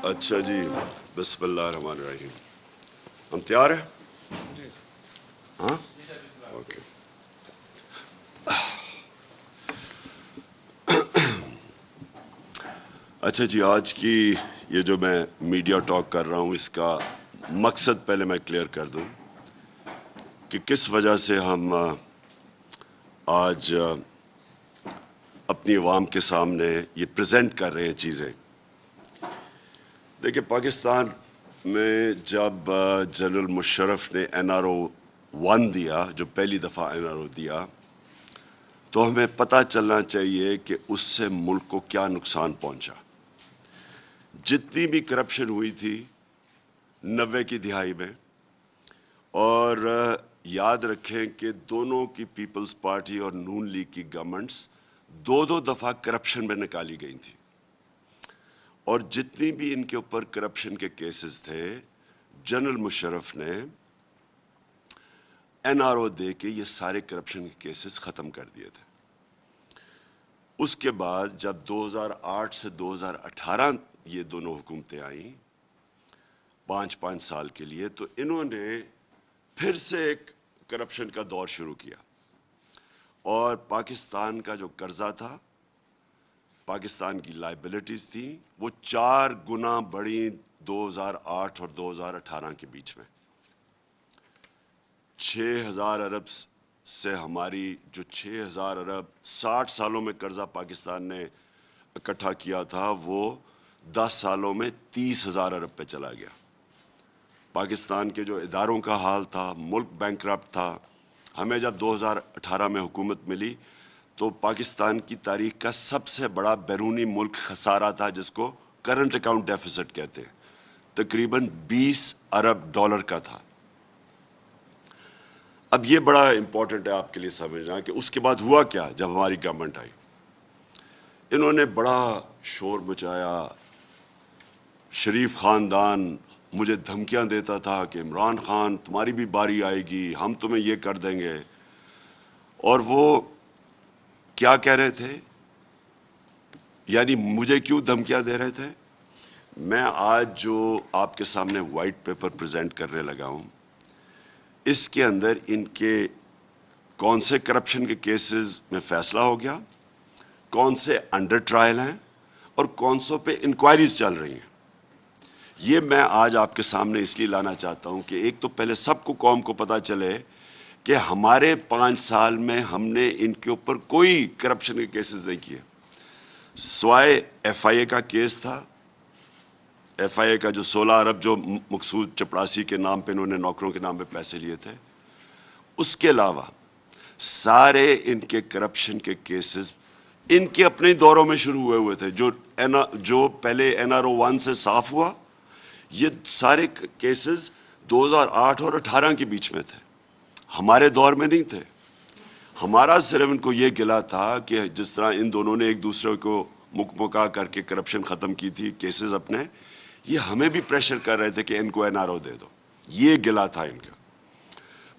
اچھا جی، بسم اللہ الرحمن الرحیم. ہم تیار ہیں؟ ہاں اوکے. اچھا جی، آج کی یہ جو میں میڈیا ٹاک کر رہا ہوں اس کا مقصد پہلے میں کلیئر کر دوں کہ کس وجہ سے ہم آج اپنی عوام کے سامنے یہ پریزنٹ کر رہے ہیں چیزیں. دیکھیں، پاکستان میں جب جنرل مشرف نے NRO-1 دیا، جو پہلی دفعہ NRO دیا، تو ہمیں پتہ چلنا چاہیے کہ اس سے ملک کو کیا نقصان پہنچا. جتنی بھی کرپشن ہوئی تھی 90 کی دہائی میں، اور یاد رکھیں کہ دونوں کی پیپلز پارٹی اور نون لیگ کی گورنمنٹس دو دفعہ کرپشن میں نکالی گئی تھی، اور جتنی بھی ان کے اوپر کرپشن کے کیسز تھے جنرل مشرف نے NRO دے کے یہ سارے کرپشن کے کیسز ختم کر دیے تھے. اس کے بعد جب 2008 سے 2018 یہ دونوں حکومتیں آئیں 5 سال کے لیے، تو انہوں نے پھر سے ایک کرپشن کا دور شروع کیا، اور پاکستان کا جو قرضہ تھا، پاکستان کی لائبلٹیز تھیں، وہ 4 گنا بڑھی 2008 اور 2018 کے بیچ میں. 6,000 ارب سے ہماری جو 6,000 ارب 60 سالوں میں قرضہ پاکستان نے اکٹھا کیا تھا، وہ 10 سالوں میں 30,000 ارب پہ چلا گیا. پاکستان کے جو اداروں کا حال تھا، ملک بینکرپٹ تھا. ہمیں جب 2018 میں حکومت ملی تو پاکستان کی تاریخ کا سب سے بڑا بیرونی ملک خسارہ تھا، جس کو کرنٹ اکاؤنٹ ڈیفیسٹ کہتے ہیں، تقریباً 20 ارب ڈالر کا تھا. اب یہ بڑا امپورٹنٹ ہے آپ کے لیے سمجھنا کہ اس کے بعد ہوا کیا. جب ہماری گورنمنٹ آئی، انہوں نے بڑا شور مچایا. شریف خاندان مجھے دھمکیاں دیتا تھا کہ عمران خان تمہاری بھی باری آئے گی، ہم تمہیں یہ کر دیں گے. اور وہ کیا کہہ رہے تھے، یعنی مجھے کیوں دھمکیاں دے رہے تھے؟ میں آج جو آپ کے سامنے وائٹ پیپر پریزنٹ کرنے لگا ہوں، اس کے اندر ان کے کون سے کرپشن کے کیسز میں فیصلہ ہو گیا، کون سے انڈر ٹرائل ہیں، اور کون سوں پہ انکوائریز چل رہی ہیں. یہ میں آج آپ کے سامنے اس لیے لانا چاہتا ہوں کہ ایک تو پہلے سب کو قوم کو پتہ چلے کہ ہمارے 5 سال میں ہم نے ان کے اوپر کوئی کرپشن کے کیسز نہیں کیے، سوائے FIA کا کیس تھا. FIA کا جو 16 ارب جو مقصود چپڑاسی کے نام پہ انہوں نے نوکروں کے نام پہ پیسے لیے تھے، اس کے علاوہ سارے ان کے کرپشن کے کیسز ان کے اپنے دوروں میں شروع ہوئے تھے. جو پہلے NRO-1 سے صاف ہوا، یہ سارے کیسز 2008 اور 18 کے بیچ میں تھے، ہمارے دور میں نہیں تھے. ہمارا صرف ان کو یہ گلا تھا کہ جس طرح ان دونوں نے ایک دوسرے کو مکا کر کے کرپشن ختم کی تھی کیسز اپنے، یہ ہمیں بھی پریشر کر رہے تھے کہ ان کو NRO دے دو. یہ گلا تھا ان کا.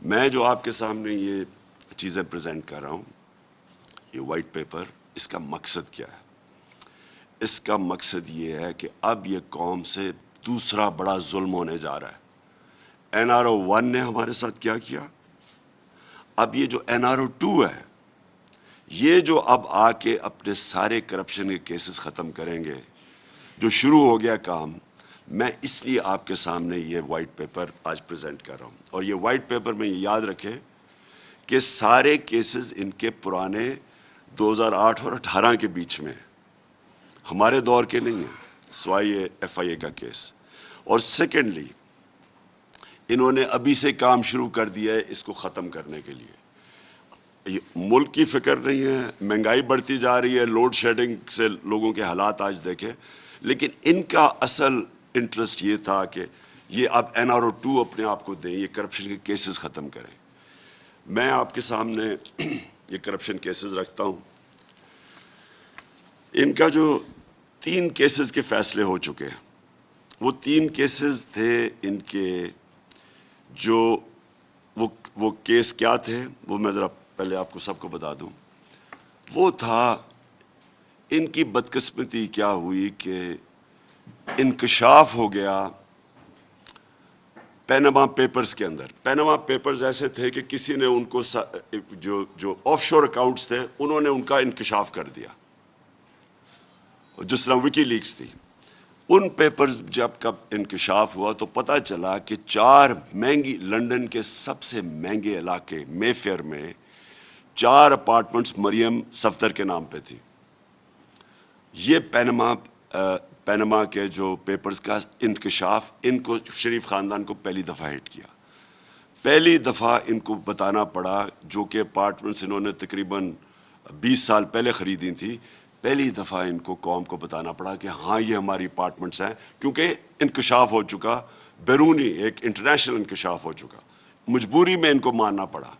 میں جو آپ کے سامنے یہ چیزیں پریزنٹ کر رہا ہوں، یہ وائٹ پیپر، اس کا مقصد کیا ہے؟ اس کا مقصد یہ ہے کہ اب یہ قوم سے دوسرا بڑا ظلم ہونے جا رہا ہے. NRO-1 نے ہمارے ساتھ کیا کیا، اب یہ جو NRO-2 ہے، یہ جو اب آ کے اپنے سارے کرپشن کے کیسز ختم کریں گے، جو شروع ہو گیا کام. میں اس لیے آپ کے سامنے یہ وائٹ پیپر آج پریزنٹ کر رہا ہوں. اور یہ وائٹ پیپر میں یہ یاد رکھیں کہ سارے کیسز ان کے پرانے 2008 اور 18 کے بیچ میں، ہمارے دور کے نہیں ہیں، سوائے یہ FIA کا کیس. اور سیکنڈلی، انہوں نے ابھی سے کام شروع کر دیا ہے اس کو ختم کرنے کے لیے. ملک کی فکر نہیں ہے، مہنگائی بڑھتی جا رہی ہے، لوڈ شیڈنگ سے لوگوں کے حالات آج دیکھیں، لیکن ان کا اصل انٹرسٹ یہ تھا کہ یہ اب NRO-2 اپنے آپ کو دیں، یہ کرپشن کے کیسز ختم کریں. میں آپ کے سامنے یہ کرپشن کیسز رکھتا ہوں. ان کا جو 3 کیسز کے فیصلے ہو چکے ہیں، وہ 3 کیسز تھے ان کے، جو وہ کیس کیا تھے وہ میں ذرا پہلے آپ کو سب کو بتا دوں. وہ تھا ان کی بدقسمتی کیا ہوئی کہ انکشاف ہو گیا پیناما پیپرز کے اندر. پیناما پیپرز ایسے تھے کہ کسی نے ان کو جو آف شور اکاؤنٹس تھے انہوں نے ان کا انکشاف کر دیا, جس طرح وکی لیکس تھی. ان پیپرز جب کب انکشاف ہوا تو پتہ چلا کہ 4 مہنگی لنڈن کے سب سے مہنگے علاقے مے فیئر میں 4 اپارٹمنٹس مریم صفدر کے نام پہ تھی. یہ پیناما کے جو پیپرز کا انکشاف ان کو شریف خاندان کو پہلی دفعہ ہٹ کیا. پہلی دفعہ ان کو بتانا پڑا, جو کہ اپارٹمنٹس انہوں نے تقریباً 20 سال پہلے خریدی تھی, پہلی دفعہ ان کو قوم کو بتانا پڑا کہ ہاں یہ ہماری اپارٹمنٹس ہیں, کیونکہ انکشاف ہو چکا, بیرونی ایک انٹرنیشنل انکشاف ہو چکا, مجبوری میں ان کو ماننا پڑا.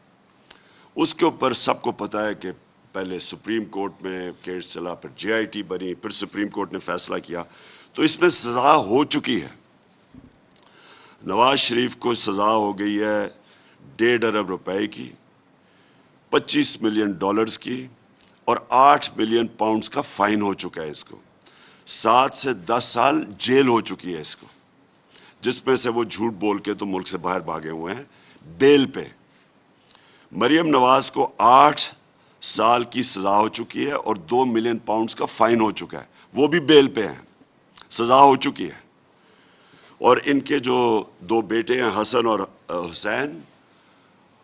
اس کے اوپر سب کو پتہ ہے کہ پہلے سپریم کورٹ میں کیس چلا, پھر جے آئی ٹی بنی, پھر سپریم کورٹ نے فیصلہ کیا, تو اس میں سزا ہو چکی ہے. نواز شریف کو سزا ہو گئی ہے 1.5 ارب روپے کی, 25 ملین ڈالرز کی, اور 8 ملین پاؤنڈز کا فائن ہو چکا ہے اس کو. 7 سے 10 سال جیل ہو چکی ہے اس کو, جس میں سے وہ جھوٹ بول کے تو ملک سے باہر بھاگے ہوئے ہیں بیل پہ. مریم نواز کو 8 سال کی سزا ہو چکی ہے اور 2 ملین پاؤنڈز کا فائن ہو چکا ہے, وہ بھی بیل پہ ہیں, سزا ہو چکی ہے. اور ان کے جو 2 بیٹے ہیں حسن اور حسین,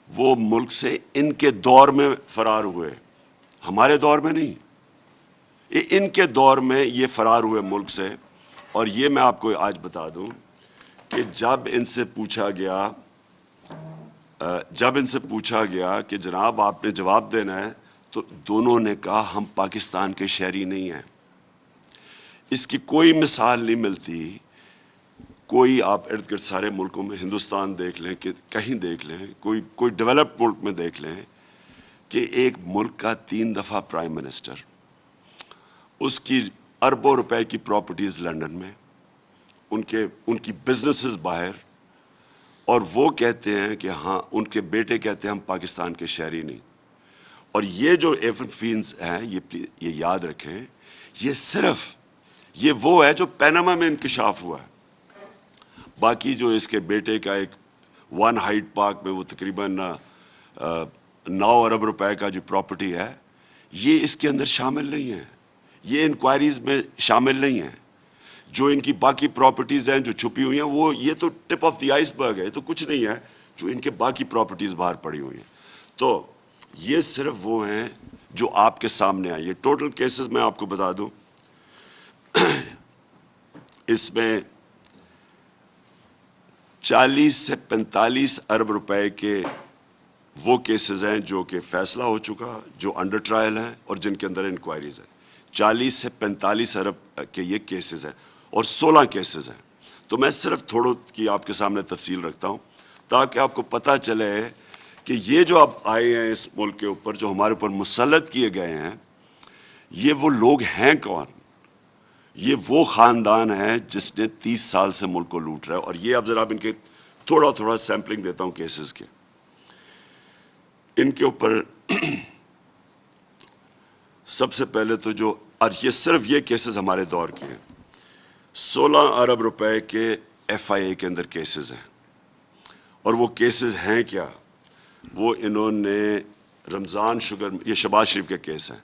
وہ ملک سے ان کے دور میں فرار ہوئے, ہمارے دور میں نہیں, ان کے دور میں یہ فرار ہوئے ملک سے. اور یہ میں آپ کو آج بتا دوں کہ جب ان سے پوچھا گیا کہ جناب آپ نے جواب دینا ہے, تو دونوں نے کہا ہم پاکستان کے شہری نہیں ہیں. اس کی کوئی مثال نہیں ملتی. کوئی آپ ارد گرد سارے ملکوں میں, ہندوستان دیکھ لیں, کہ کہیں دیکھ لیں, کوئی ڈیولپڈ ملک میں دیکھ لیں کہ ایک ملک کا 3 دفعہ پرائم منسٹر, اس کی اربوں روپے کی پراپرٹیز لنڈن میں, ان کی بزنسز باہر, اور وہ کہتے ہیں کہ ہاں, ان کے بیٹے کہتے ہیں ہم پاکستان کے شہری نہیں. اور یہ جو ایفن فینز ہیں, یہ یاد رکھیں, یہ وہ ہے جو پیناما میں انکشاف ہوا ہے. باقی جو اس کے بیٹے کا ایک 1 ہائیڈ پارک میں وہ تقریباً 9 ارب روپے کا جو پراپرٹی ہے, یہ اس کے اندر شامل نہیں ہے, یہ انکوائریز میں شامل نہیں ہے. جو ان کی باقی پراپرٹیز ہیں جو چھپی ہوئی ہیں, وہ یہ تو ٹپ آف دی آئس برگ ہے, تو کچھ نہیں ہے جو ان کے باقی پراپرٹیز باہر پڑی ہوئی ہیں. تو یہ صرف وہ ہیں جو آپ کے سامنے آئے. یہ ٹوٹل کیسز میں آپ کو بتا دوں, اس میں 40 سے 45 ارب روپے کے وہ کیسز ہیں جو کہ فیصلہ ہو چکا, جو انڈر ٹرائل ہیں اور جن کے اندر انکوائریز ہیں. 40 سے 45 ارب کے یہ کیسز ہیں, اور 16 کیسز ہیں. تو میں صرف تھوڑوں کی آپ کے سامنے تفصیل رکھتا ہوں تاکہ آپ کو پتہ چلے کہ یہ جو اب آئے ہیں اس ملک کے اوپر, جو ہمارے اوپر مسلط کیے گئے ہیں, یہ وہ لوگ ہیں کون. یہ وہ خاندان ہے جس نے 30 سال سے ملک کو لوٹ رہا ہے. اور یہ اب ذرا ان کے تھوڑا سیمپلنگ دیتا ہوں کیسز کے. ان کے اوپر سب سے پہلے تو جو, اور یہ صرف یہ کیسز ہمارے دور کے ہیں, 16 ارب روپے کے ایف آئی اے کے اندر کیسز ہیں. اور وہ کیسز ہیں کیا, وہ انہوں نے رمضان شوگر, یہ شہباز شریف کے کیس ہیں,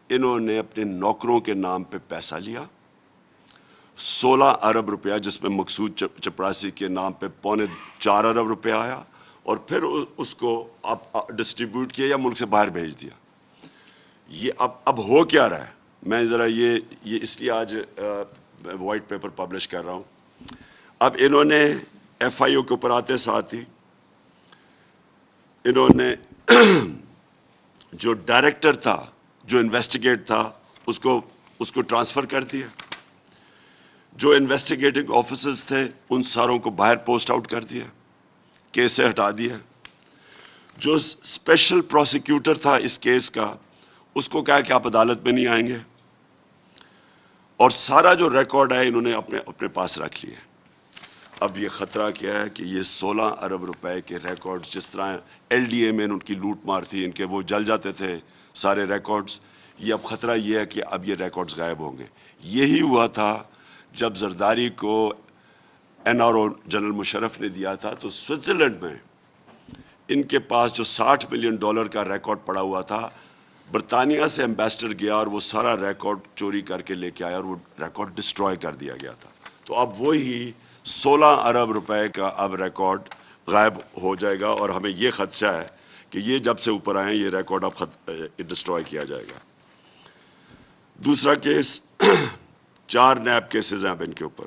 انہوں نے اپنے نوکروں کے نام پہ پیسہ لیا 16 ارب روپیہ, جس میں مقصود چپراسی کے نام پہ 3.25 ارب روپیہ آیا, اور پھر اس کو ڈسٹریبیوٹ کیا یا ملک سے باہر بھیج دیا. یہ اب ہو کیا رہا ہے, میں ذرا یہ اس لیے آج وائٹ پیپر پبلش کر رہا ہوں. اب انہوں نے ایف آئی او کے اوپر آتے ساتھ ہی انہوں نے جو ڈائریکٹر تھا, جو انویسٹیگیٹ تھا, اس کو ٹرانسفر کر دیا. جو انویسٹیگیٹنگ آفیسرز تھے ان ساروں کو باہر پوسٹ آؤٹ کر دیا, کیس سے ہٹا دیا. جو اسپیشل پروسیکیوٹر تھا اس کیس کا, اس کو کہا کہ آپ عدالت میں نہیں آئیں گے, اور سارا جو ریکارڈ ہے انہوں نے اپنے پاس رکھ لیا. اب یہ خطرہ کیا ہے کہ یہ 16 ارب روپے کے ریکارڈ, جس طرح ایل ڈی اے میں ان کی لوٹ مار تھی, ان کے وہ جل جاتے تھے سارے ریکارڈز, یہ اب خطرہ یہ ہے کہ اب یہ ریکارڈز غائب ہوں گے. یہی ہوا تھا جب زرداری کو NRO جنرل مشرف نے دیا تھا تو سوئٹزرلینڈ میں ان کے پاس جو $60 ملین کا ریکارڈ پڑا ہوا تھا، برطانیہ سے ایمبیسڈر گیا اور وہ سارا ریکارڈ چوری کر کے لے کے آیا اور وہ ریکارڈ ڈسٹروائے کر دیا گیا تھا. تو اب وہی 16 ارب روپے کا اب ریکارڈ غائب ہو جائے گا، اور ہمیں یہ خدشہ ہے کہ یہ جب سے اوپر آئیں یہ ریکارڈ اب ڈسٹروائے کیا جائے گا. دوسرا کیس 4 نیب کیسز ہیں اب ان کے اوپر.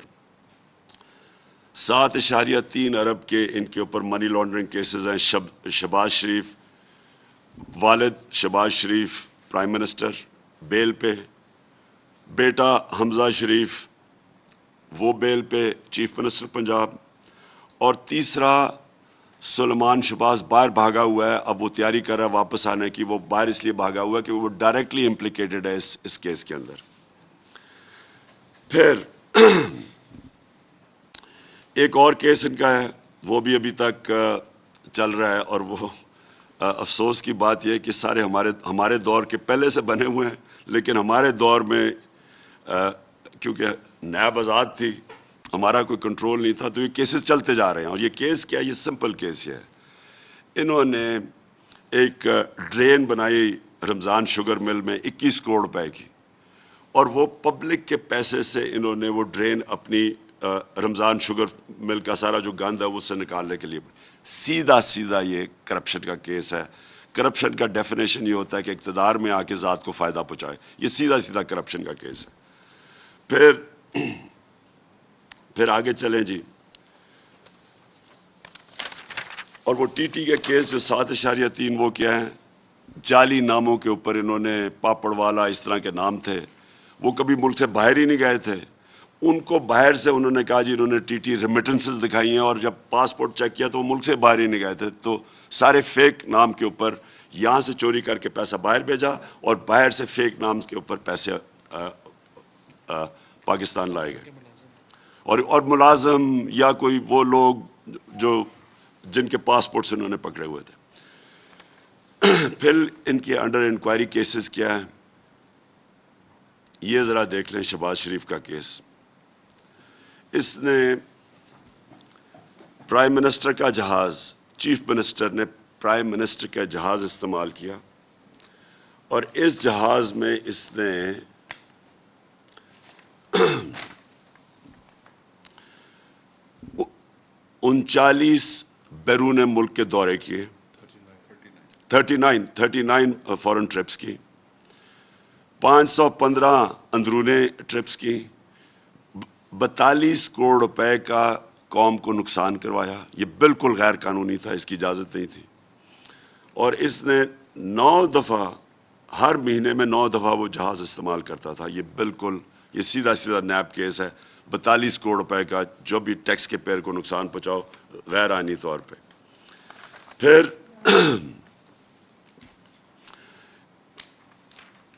7.3 ارب کے ان کے اوپر منی لانڈرنگ کیسز ہیں. شہباز شریف، والد شہباز شریف پرائم منسٹر بیل پہ، بیٹا حمزہ شریف وہ بیل پہ چیف منسٹر پنجاب، اور تیسرا سلیمان شہباز باہر بھاگا ہوا ہے. اب وہ تیاری کر رہا ہے واپس آنے کی. وہ باہر اس لیے بھاگا ہوا ہے کہ وہ ڈائریکٹلی امپلیکیٹڈ ہے اس کیس کے اندر. پھر ایک اور کیس ان کا ہے، وہ بھی ابھی تک چل رہا ہے، اور وہ افسوس کی بات یہ ہے کہ سارے ہمارے دور کے پہلے سے بنے ہوئے ہیں، لیکن ہمارے دور میں کیونکہ نیب آزاد تھی، ہمارا کوئی کنٹرول نہیں تھا، تو یہ کیسز چلتے جا رہے ہیں. اور یہ کیس کیا ہے؟ یہ سمپل کیس ہے. انہوں نے ایک ڈرین بنائی رمضان شوگر مل میں 21 کروڑ روپے کی، اور وہ پبلک کے پیسے سے انہوں نے وہ ڈرین اپنی رمضان شوگر مل کا سارا جو گند ہے اس سے نکالنے کے لیے. سیدھا یہ کرپشن کا کیس ہے. کرپشن کا ڈیفینیشن یہ ہوتا ہے کہ اقتدار میں آ کے ذات کو فائدہ پہنچائے. یہ سیدھا کرپشن کا کیس ہے. پھر آگے چلیں جی. اور وہ ٹی ٹی کے کیس جو 7.3 وہ کیا ہے؟ جعلی ناموں کے اوپر انہوں نے پاپڑ والا اس طرح کے نام تھے، وہ کبھی ملک سے باہر ہی نہیں گئے تھے. ان کو باہر سے انہوں نے کہا جی انہوں نے ٹی ٹی ریمیٹنسز دکھائی ہیں، اور جب پاسپورٹ چیک کیا تو وہ ملک سے باہر ہی نہیں گئے تھے. تو سارے فیک نام کے اوپر یہاں سے چوری کر کے پیسہ باہر بھیجا، اور باہر سے فیک نام کے اوپر پیسے پاکستان لائے گئے. اور ملازم یا کوئی وہ لوگ جو جن کے پاسپورٹس انہوں نے پکڑے ہوئے تھے. پھر ان کے انڈر انکوائری کیسز کیا ہے یہ ذرا دیکھ لیں. شہباز شریف کا کیس، اس نے پرائم منسٹر کا جہاز، چیف منسٹر نے پرائم منسٹر کا جہاز استعمال کیا، اور اس جہاز میں اس نے 39 بیرون ملک کے دورے کیے، 39 فورن ٹرپس کی، 515 اندرونی ٹرپس کی، 42 کروڑ روپے کا قوم کو نقصان کروایا. یہ بالکل غیر قانونی تھا، اس کی اجازت نہیں تھی. اور اس نے 9 دفعہ، ہر مہینے میں 9 دفعہ وہ جہاز استعمال کرتا تھا. یہ سیدھا نیب کیس ہے. 42 کروڑ روپے کا جو بھی ٹیکس کے پیئر کو نقصان پہنچاؤ غیر آئینی طور پہ. پھر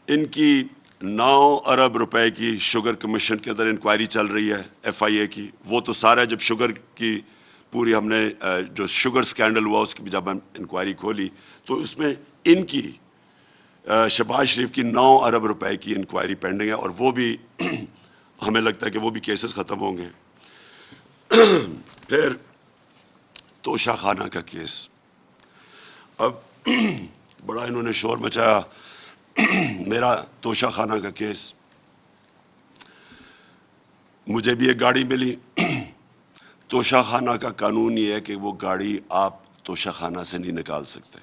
ان کی 9 ارب روپے کی شوگر کمیشن کے اندر انکوائری چل رہی ہے FIA کی. وہ تو سارا جب شوگر کی پوری ہم نے جو شوگر سکینڈل ہوا اس کی بھی جب ہم انکوائری کھولی تو اس میں ان کی شہباز شریف کی 9 ارب روپے کی انکوائری پینڈنگ ہے، اور وہ بھی ہمیں لگتا ہے کہ وہ بھی کیسز ختم ہوں گے. پھر توشہ خانہ کا کیس، اب بڑا انہوں نے شور مچایا میرا توشہ خانہ کا کیس. مجھے بھی ایک گاڑی ملی. توشہ خانہ کا قانون یہ ہے کہ وہ گاڑی آپ توشہ خانہ سے نہیں نکال سکتے.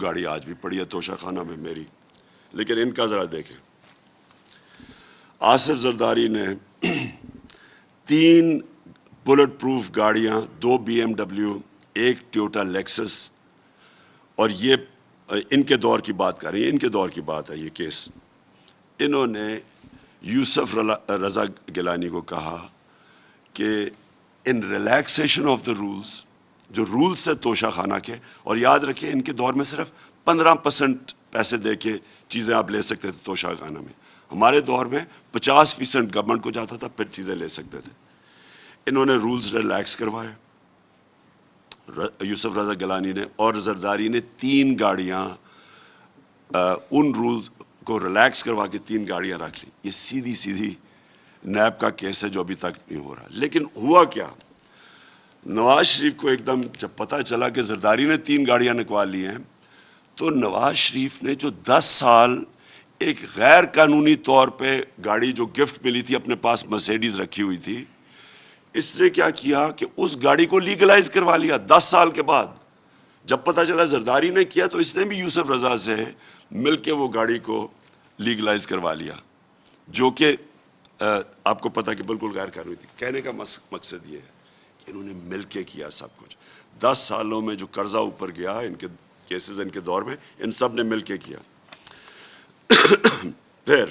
گاڑی آج بھی پڑی ہے توشہ خانہ میں میری. لیکن ان کا ذرا دیکھیں، آصف زرداری نے 3 بلٹ پروف گاڑیاں، 2 BMW، 1 ٹویوٹا لیکسس، اور یہ ان کے دور کی بات کر رہی ہیں، ان کے دور کی بات ہے یہ کیس. انہوں نے یوسف رضا گیلانی کو کہا کہ ان ریلیکسیشن آف دا رولز، جو رولز سے توشہ خانہ کے، اور یاد رکھیں ان کے دور میں صرف 15% پیسے دے کے چیزیں آپ لے سکتے تھے توشہ خانہ میں. ہمارے دور میں 50% گورنمنٹ کو جاتا تھا پھر چیزیں لے سکتے تھے. انہوں نے رولز ریلیکس کروائے یوسف رضا گیلانی نے، اور زرداری نے 3 گاڑیاں ان رولز کو ریلیکس کروا کے 3 گاڑیاں رکھ لی. یہ سیدھی نیب کا کیس ہے جو ابھی تک نہیں ہو رہا. لیکن ہوا کیا, نواز شریف کو ایک دم جب پتہ چلا کہ زرداری نے 3 گاڑیاں نکال لی ہیں, تو نواز شریف نے جو 10 سال ایک غیر قانونی طور پہ گاڑی جو گفٹ ملی تھی اپنے پاس مرسیڈیز رکھی ہوئی تھی, اس نے کیا کیا کہ اس گاڑی کو لیگلائز کروا لیا 10 سال کے بعد. جب پتہ چلا زرداری نے کیا تو اس نے بھی یوسف رضا سے مل کے وہ گاڑی کو لیگلائز کروا لیا, جو کہ آپ کو پتہ کہ بالکل غیر قانونی تھی. کہنے کا مقصد یہ ہے کہ انہوں نے مل کے کیا سب کچھ. 10 سالوں میں جو قرضہ اوپر گیا ان کے کیسز ان کے دور میں, ان سب نے مل کے کیا. پھر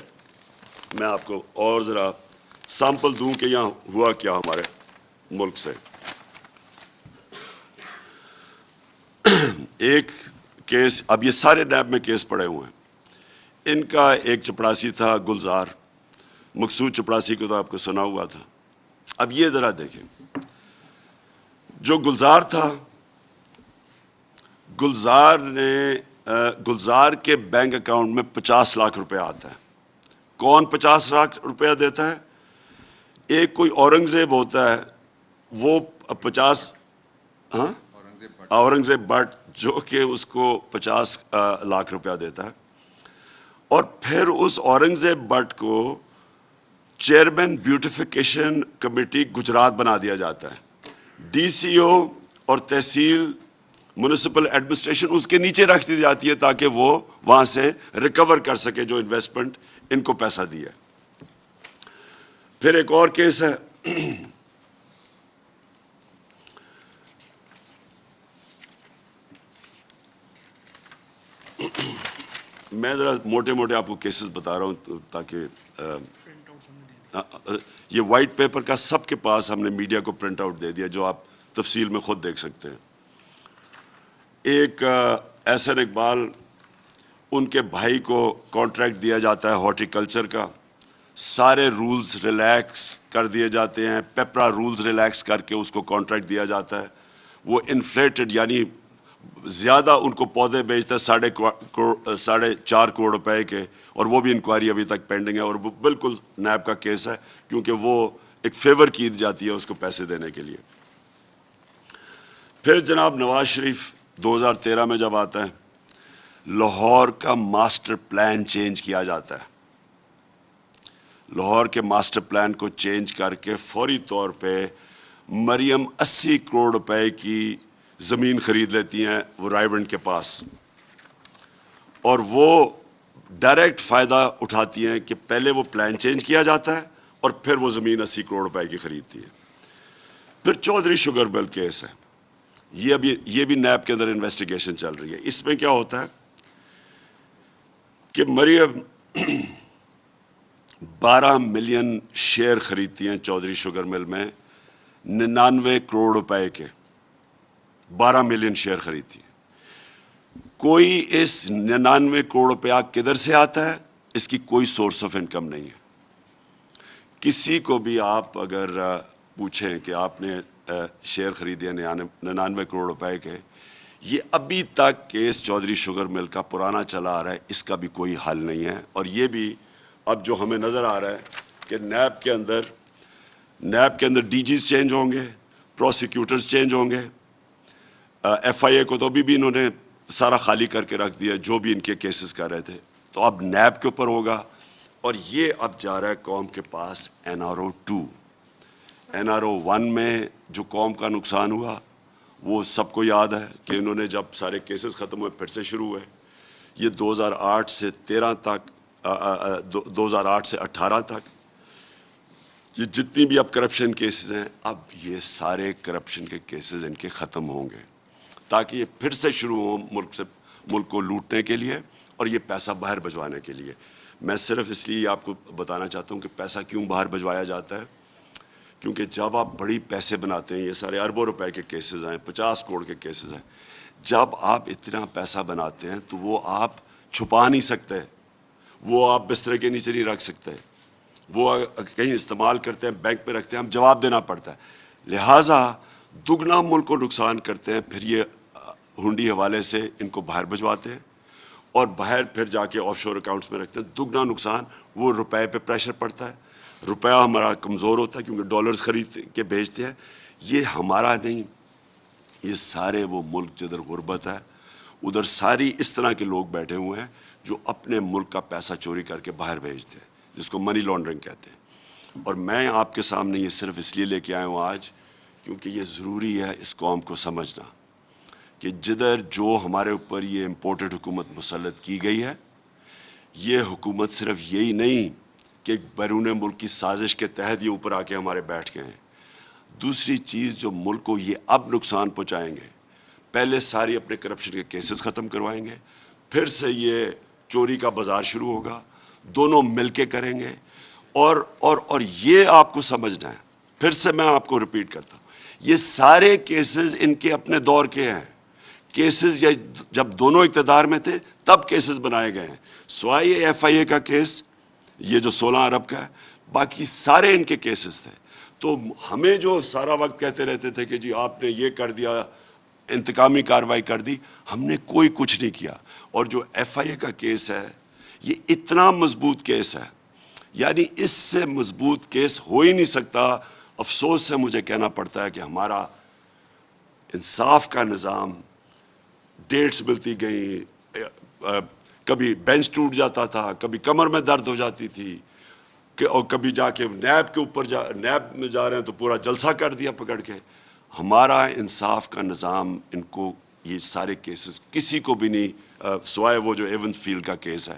میں آپ کو اور ذرا سیمپل دوں کہ یہاں ہوا کیا ہمارے ملک سے. ایک کیس, اب یہ سارے نیب میں کیس پڑے ہوئے ہیں. ان کا ایک چپڑاسی تھا گلزار, مقصود چپڑاسی کو تو آپ کو سنا ہوا تھا. اب یہ ذرا دیکھیں, جو گلزار تھا, گلزار کے بینک اکاؤنٹ میں 50 لاکھ روپے آتا ہے. کون 50 لاکھ روپیہ دیتا ہے؟ ایک کوئی اورنگزیب ہوتا ہے, وہ 50 اورنگزیب بٹ, جو کہ اس کو 50 لاکھ روپیہ دیتا ہے. اور پھر اس اورنگزیب بٹ کو چیئرمین بیوٹیفیکیشن کمیٹی گجرات بنا دیا جاتا ہے. ڈی سی او اور تحصیل میونسپل ایڈمنسٹریشن اس کے نیچے رکھ دی جاتی ہے تاکہ وہ وہاں سے ریکور کر سکے جو انویسٹمنٹ ان کو پیسہ دیا. پھر ایک اور کیس ہے, میں ذرا موٹے موٹے آپ کو کیسز بتا رہا ہوں تاکہ یہ وائٹ پیپر کا سب کے پاس ہم نے میڈیا کو پرنٹ آؤٹ دے دیا, جو آپ تفصیل میں خود دیکھ سکتے ہیں. ایک احسن اقبال, ان کے بھائی کو کانٹریکٹ دیا جاتا ہے ہارٹی کلچر کا, سارے رولز ریلیکس کر دیے جاتے ہیں, پیپرا رولز ریلیکس کر کے اس کو کانٹریکٹ دیا جاتا ہے. وہ انفلیٹڈ یعنی زیادہ ان کو پودے بیچتا ہے 4.5 کروڑ روپے کے, اور وہ بھی انکوائری ابھی تک پینڈنگ ہے, اور وہ بالکل نیب کا کیس ہے کیونکہ وہ ایک فیور کی جاتی ہے اس کو پیسے دینے کے لیے. پھر جناب نواز شریف 2013 میں جب آتا ہے, لاہور کا ماسٹر پلان چینج کیا جاتا ہے. لاہور کے ماسٹر پلان کو چینج کر کے فوری طور پہ مریم 80 کروڑ روپے کی زمین خرید لیتی ہیں وہ رائیونڈ کے پاس, اور وہ ڈائریکٹ فائدہ اٹھاتی ہیں کہ پہلے وہ پلان چینج کیا جاتا ہے اور پھر وہ زمین 80 کروڑ روپے کی خریدتی ہے. پھر چودھری شوگر مل کیس ہے, یہ بھی نیب کے اندر انویسٹیگیشن چل رہی ہے. اس میں کیا ہوتا ہے کہ مریم 12 ملین شیئر خریدتی ہیں چودھری شوگر مل میں, 99 کروڑ روپے کے 12 ملین شیئر خریدتی ہیں. کوئی اس 99 کروڑ روپیہ کدھر سے آتا ہے, اس کی کوئی سورس آف انکم نہیں ہے. کسی کو بھی آپ اگر پوچھیں کہ آپ نے شیئر خریدے 99 کروڑ روپے کے, یہ ابھی تک کیس چودھری شوگر مل کا پرانا چلا آ رہا ہے, اس کا بھی کوئی حل نہیں ہے. اور یہ بھی اب جو ہمیں نظر آ رہا ہے کہ نیب کے اندر ڈی جیز چینج ہوں گے, پروسیکیوٹرز چینج ہوں گے. ایف آئی اے کو تو ابھی بھی انہوں نے سارا خالی کر کے رکھ دیا جو بھی ان کے کیسز کر رہے تھے, تو اب نیب کے اوپر ہوگا. اور یہ اب جا رہا ہے قوم کے پاس NRO 2. NRO 1 میں جو قوم کا نقصان ہوا وہ سب کو یاد ہے کہ انہوں نے جب سارے کیسز ختم ہوئے پھر سے شروع ہوئے. یہ 2008 سے 13 تک 2008 سے 18 تک یہ جتنی بھی اب کرپشن کیسز ہیں, اب یہ سارے کرپشن کے کیسز ان کے ختم ہوں گے تاکہ یہ پھر سے شروع ہوں ملک کو لوٹنے کے لیے اور یہ پیسہ باہر بھجوانے کے لیے. میں صرف اس لیے آپ کو بتانا چاہتا ہوں کہ پیسہ کیوں باہر بھجوایا جاتا ہے, کیونکہ جب آپ بڑی پیسے بناتے ہیں, یہ سارے اربوں روپے کے کیسز ہیں, 50 کروڑ کے کیسز ہیں, جب آپ اتنا پیسہ بناتے ہیں تو وہ آپ چھپا نہیں سکتے, وہ آپ بستر کے نیچے نہیں رکھ سکتے, وہ کہیں استعمال کرتے ہیں, بینک میں رکھتے ہیں, ہم جواب دینا پڑتا ہے. لہٰذا دگنا ملک کو نقصان کرتے ہیں, پھر یہ ہنڈی حوالے سے ان کو باہر بھجواتے ہیں اور باہر پھر جا کے آف شور اکاؤنٹس میں رکھتے ہیں. دگنا نقصان, وہ روپے پہ پریشر پڑتا ہے, روپیہ ہمارا کمزور ہوتا ہے کیونکہ ڈالرز خرید کے بھیجتے ہیں. یہ ہمارا نہیں، یہ سارے وہ ملک جدھر غربت ہے ادھر ساری اس طرح کے لوگ بیٹھے ہوئے ہیں جو اپنے ملک کا پیسہ چوری کر کے باہر بھیجتے ہیں، جس کو منی لانڈرنگ کہتے ہیں. اور میں آپ کے سامنے یہ صرف اس لیے لے کے آیا ہوں آج کیونکہ یہ ضروری ہے اس قوم کو سمجھنا کہ جدھر جو ہمارے اوپر یہ امپورٹڈ حکومت مسلط کی گئی ہے، یہ حکومت صرف یہی نہیں کہ بیرون ملک کی سازش کے تحت یہ اوپر آ کے ہمارے بیٹھ گئے ہیں. دوسری چیز جو ملک کو یہ اب نقصان پہنچائیں گے، پہلے ساری اپنے کرپشن کے کیسز ختم کروائیں گے، پھر سے یہ چوری کا بازار شروع ہوگا، دونوں مل کے کریں گے. اور یہ آپ کو سمجھنا ہے، پھر سے میں آپ کو ریپیٹ کرتا ہوں، یہ سارے کیسز ان کے اپنے دور کے ہیں. کیسز جب دونوں اقتدار میں تھے تب کیسز بنائے گئے ہیں، سوائے یہ ایف آئی اے کا کیس یہ جو 16 ارب کا ہے، باقی سارے ان کے کیسز تھے. تو ہمیں جو سارا وقت کہتے رہتے تھے کہ جی آپ نے یہ کر دیا، انتقامی کارروائی کر دی، ہم نے کوئی کچھ نہیں کیا. اور جو ایف آئی اے کا کیس ہے یہ اتنا مضبوط کیس ہے، یعنی اس سے مضبوط کیس ہو ہی نہیں سکتا. افسوس سے مجھے کہنا پڑتا ہے کہ ہمارا انصاف کا نظام، ڈیٹس ملتی گئیں، کبھی بینچ ٹوٹ جاتا تھا، کبھی کمر میں درد ہو جاتی تھی، اور کبھی جا کے نیب کے اوپر نیب میں جا رہے ہیں تو پورا جلسہ کر دیا پکڑ کے. ہمارا انصاف کا نظام ان کو یہ سارے کیسز کسی کو بھی نہیں، سوائے وہ جو ایون فیلڈ کا کیس ہے،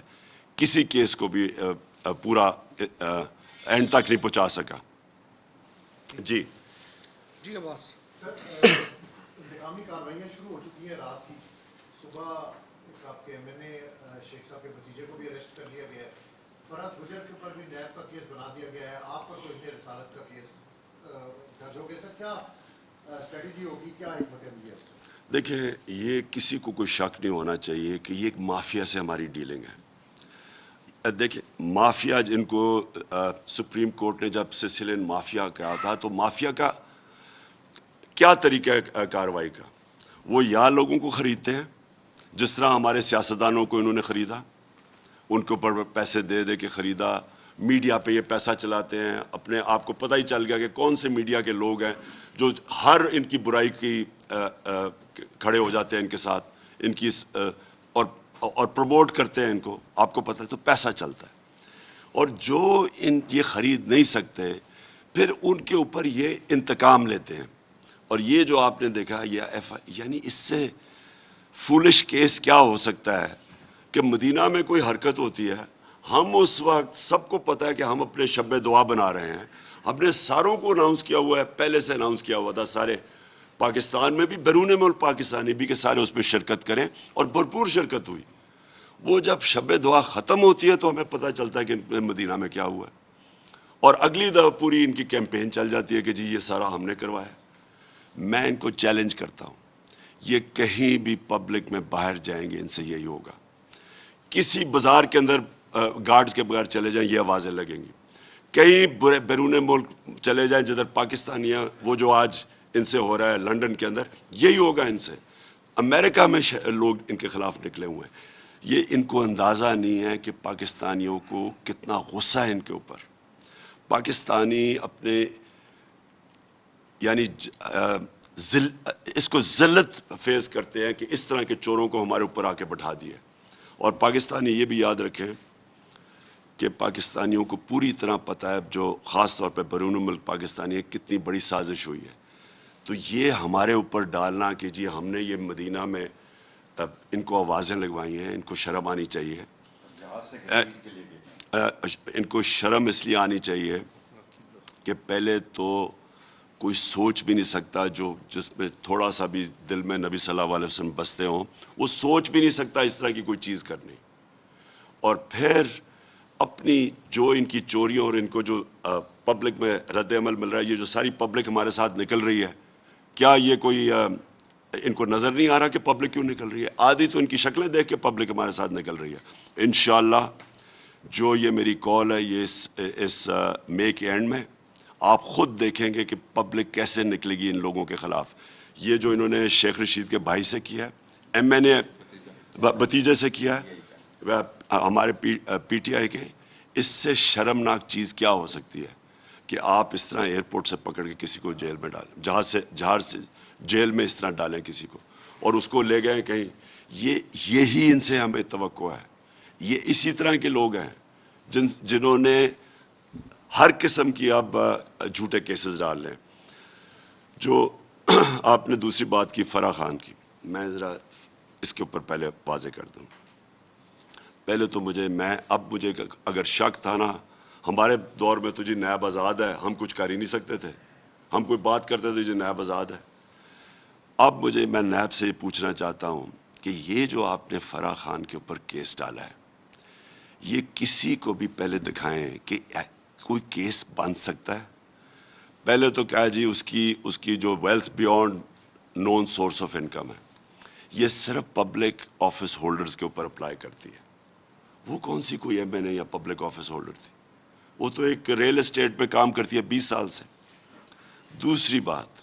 کسی کیس کو بھی پورا اینڈ تک نہیں پہنچا سکا. جی جی عباس سر، انتقامی کارروائیاں شروع ہو چکی ہیں. رات کی صبح آپ کے ایم این اے شیخ صاحب کے بھتیجے کو بھی اریسٹ کر لیا گیا ہے. فرحت گجر کے اوپر بھی نیب کا کیس بنا دیا گیا ہے. آپ پر تو رسالت کا کیس درج ہو گیا. سر کیا اسٹریٹجی ہوگی، کیا حکمت عملی ہے اس کا؟ دیکھیں، یہ کسی کو کوئی شک نہیں ہونا چاہیے کہ یہ ایک مافیا سے ہماری ڈیلنگ ہے. دیکھیں، مافیا جن کو سپریم کورٹ نے جب سسیلین مافیا کہا تھا، تو مافیا کا کیا طریقہ ہے کارروائی کا؟ وہ یا لوگوں کو خریدتے ہیں جس طرح ہمارے سیاستدانوں کو انہوں نے خریدا، ان کے اوپر پیسے دے دے کے خریدا، میڈیا پہ یہ پیسہ چلاتے ہیں. اپنے آپ کو پتہ ہی چل گیا کہ کون سے میڈیا کے لوگ ہیں جو ہر ان کی برائی کی کھڑے ہو جاتے ہیں ان کے ساتھ، ان کی اور پروموٹ کرتے ہیں ان کو. آپ کو پتہ ہے تو پیسہ چلتا ہے. اور جو یہ خرید نہیں سکتے پھر ان کے اوپر یہ انتقام لیتے ہیں. اور یہ جو آپ نے دیکھا یعنی اس سے فولش کیس کیا ہو سکتا ہے کہ مدینہ میں کوئی حرکت ہوتی ہے، ہم اس وقت سب کو پتہ ہے کہ ہم اپنے شب دعا بنا رہے ہیں، ہم نے ساروں کو اناؤنس کیا ہوا ہے، پہلے سے اناؤنس کیا ہوا تھا سارے پاکستان میں بھی، بیرون ملک پاکستانی بھی، کہ سارے اس میں شرکت کریں، اور بھرپور شرکت ہوئی. وہ جب شب دعا ختم ہوتی ہے تو ہمیں پتہ چلتا ہے کہ مدینہ میں کیا ہوا ہے، اور اگلی دفعہ پوری ان کی کیمپین چل جاتی ہے کہ جی یہ سارا ہم نے کروایا. میں ان کو چیلنج کرتا ہوں، یہ کہیں بھی پبلک میں باہر جائیں گے ان سے یہی ہوگا. کسی بازار کے اندر گارڈز کے بغیر چلے جائیں یہ آوازیں لگیں گی. کئی بیرون ملک چلے جائیں جدھر پاکستانیاں، وہ جو آج ان سے ہو رہا ہے لنڈن کے اندر، یہی ہوگا ان سے. امریکہ میں لوگ ان کے خلاف نکلے ہوئے ہیں. یہ ان کو اندازہ نہیں ہے کہ پاکستانیوں کو کتنا غصہ ہے ان کے اوپر. پاکستانی اپنے یعنی اس کو ذلت فیس کرتے ہیں کہ اس طرح کے چوروں کو ہمارے اوپر آ کے بٹھا دیا. اور پاکستانی یہ بھی یاد رکھیں کہ پاکستانیوں کو پوری طرح پتہ ہے، جو خاص طور پہ بیرون ملک پاکستانی ہے، کتنی بڑی سازش ہوئی ہے. تو یہ ہمارے اوپر ڈالنا کہ جی ہم نے یہ مدینہ میں ان کو آوازیں لگوائی ہیں، ان کو شرم آنی چاہیے. ان کو شرم اس لیے آنی چاہیے کہ پہلے تو کوئی سوچ بھی نہیں سکتا جس میں تھوڑا سا بھی دل میں نبی صلی اللہ علیہ وسلم بستے ہوں، وہ سوچ بھی نہیں سکتا اس طرح کی کوئی چیز کرنی. اور پھر اپنی جو ان کی چوریوں اور ان کو جو پبلک میں رد عمل مل رہا ہے، یہ جو ساری پبلک ہمارے ساتھ نکل رہی ہے، کیا یہ کوئی ان کو نظر نہیں آ رہا کہ پبلک کیوں نکل رہی ہے؟ آدھی تو ان کی شکلیں دیکھ کے پبلک ہمارے ساتھ نکل رہی ہے. انشاءاللہ جو یہ میری کال ہے، یہ اس مئی کے اینڈ میں آپ خود دیکھیں گے کہ پبلک کیسے نکلے گی ان لوگوں کے خلاف. یہ جو انہوں نے شیخ رشید کے بھائی سے کیا ہے، ایم این اے بھتیجے سے کیا ہے، ہمارے پی ٹی آئی کے، اس سے شرمناک چیز کیا ہو سکتی ہے کہ آپ اس طرح ایئرپورٹ سے پکڑ کے کسی کو جیل میں ڈالیں, جہاز سے جیل میں اس طرح ڈالیں کسی کو, اور اس کو لے گئے کہیں. یہی ان سے ہمیں توقع ہے. یہ اسی طرح کے لوگ ہیں جنہوں نے ہر قسم کی اب جھوٹے کیسز ڈال لیں. جو آپ نے دوسری بات کی فرح خان کی, میں ذرا اس کے اوپر پہلے واضح کر دوں. پہلے تو مجھے اگر شک تھا نا, ہمارے دور میں تو جی نیب آزاد ہے, ہم کچھ کر ہی نہیں سکتے تھے, ہم کوئی بات کرتے تھے جی نیب آزاد ہے. اب میں نیب سے یہ پوچھنا چاہتا ہوں کہ یہ جو آپ نے فرح خان کے اوپر کیس ڈالا ہے, یہ کسی کو بھی پہلے دکھائیں کہ کوئی کیس بن سکتا ہے. پہلے تو کیا جی اس کی جو wealth beyond known source of income ہے, یہ صرف پبلک آفس ہولڈرز کے اوپر اپلائی کرتی ہے. وہ کون سی کوئی ایم این اے یا پبلک آفس ہولڈر تھی, وہ تو ایک ریل اسٹیٹ پہ کام کرتی ہے 20 سال سے. دوسری بات,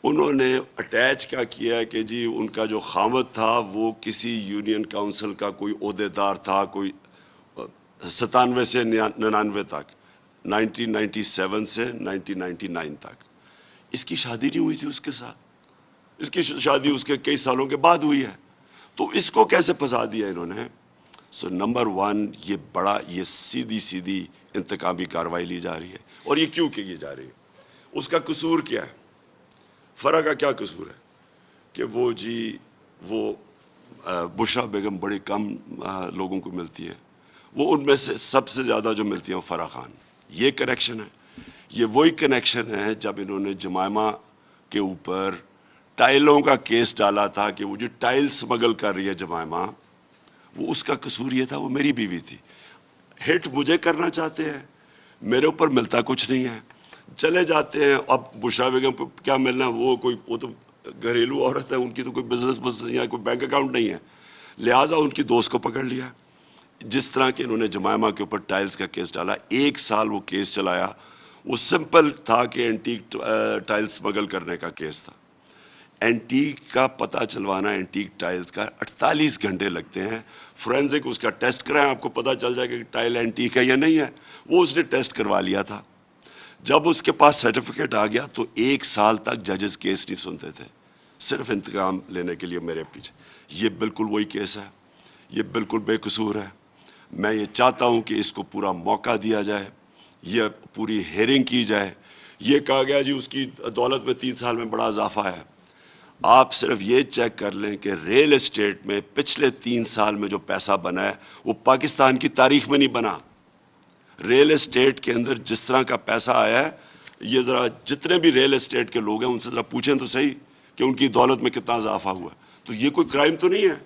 انہوں نے اٹیچ کیا ہے کہ جی ان کا جو خامد تھا وہ کسی یونین کاؤنسل کا کوئی عہدیدار تھا, کوئی 97 سے 99 تک, 1997 سے 1999 تک. اس کی شادی نہیں ہوئی تھی اس کے ساتھ, اس کی شادی اس کے کئی سالوں کے بعد ہوئی ہے. تو اس کو کیسے پھنسا دیا انہوں نے؟ سو نمبر 1, یہ سیدھی انتقامی کارروائی لی جا رہی ہے. اور یہ کیوں کی جا رہی ہے؟ اس کا قصور کیا ہے؟ فرح کا کیا قصور ہے کہ وہ بشرا بیگم بڑی کم لوگوں کو ملتی ہے, وہ ان میں سے سب سے زیادہ جو ملتی ہیں وہ فرح خان. یہ کنیکشن ہے. یہ وہی کنیکشن ہے جب انہوں نے جمائمہ کے اوپر ٹائلوں کا کیس ڈالا تھا کہ وہ جو ٹائل سمگل کر رہی ہے جمائمہ, وہ اس کا قصور یہ تھا, وہ میری بیوی تھی. ہٹ مجھے کرنا چاہتے ہیں, میرے اوپر ملتا کچھ نہیں ہے, چلے جاتے ہیں. اب بشرا بیگم کو کیا ملنا ہے؟ وہ تو گھریلو عورت ہے, ان کی تو کوئی بزنس یا کوئی بینک اکاؤنٹ نہیں ہے. لہٰذا ان کی دوست کو پکڑ لیا. جس طرح کہ انہوں نے جمائمہ کے اوپر ٹائلز کا کیس ڈالا, 1 سال وہ کیس چلایا. وہ سمپل تھا کہ اینٹیک ٹائلز اسمگل کرنے کا کیس تھا. اینٹیک کا پتہ چلوانا, اینٹیک ٹائلز کا 48 گھنٹے لگتے ہیں. فورینزک اس کا ٹیسٹ کرائیں, آپ کو پتہ چل جائے کہ ٹائل اینٹیک ہے یا نہیں ہے. وہ اس نے ٹیسٹ کروا لیا تھا. جب اس کے پاس سرٹیفکیٹ آ گیا تو 1 سال تک ججز کیس نہیں سنتے تھے, صرف انتقام لینے کے لیے میرے پیچھے. یہ بالکل وہی کیس ہے, یہ بالکل بے قصور ہے. میں یہ چاہتا ہوں کہ اس کو پورا موقع دیا جائے, یہ پوری ہیئرنگ کی جائے. یہ کہا گیا جی اس کی دولت میں 3 سال میں بڑا اضافہ ہے. آپ صرف یہ چیک کر لیں کہ ریل اسٹیٹ میں پچھلے 3 سال میں جو پیسہ بنا ہے وہ پاکستان کی تاریخ میں نہیں بنا. ریل اسٹیٹ کے اندر جس طرح کا پیسہ آیا ہے, یہ ذرا جتنے بھی ریل اسٹیٹ کے لوگ ہیں ان سے ذرا پوچھیں تو صحیح کہ ان کی دولت میں کتنا اضافہ ہوا. تو یہ کوئی کرائم تو نہیں ہے.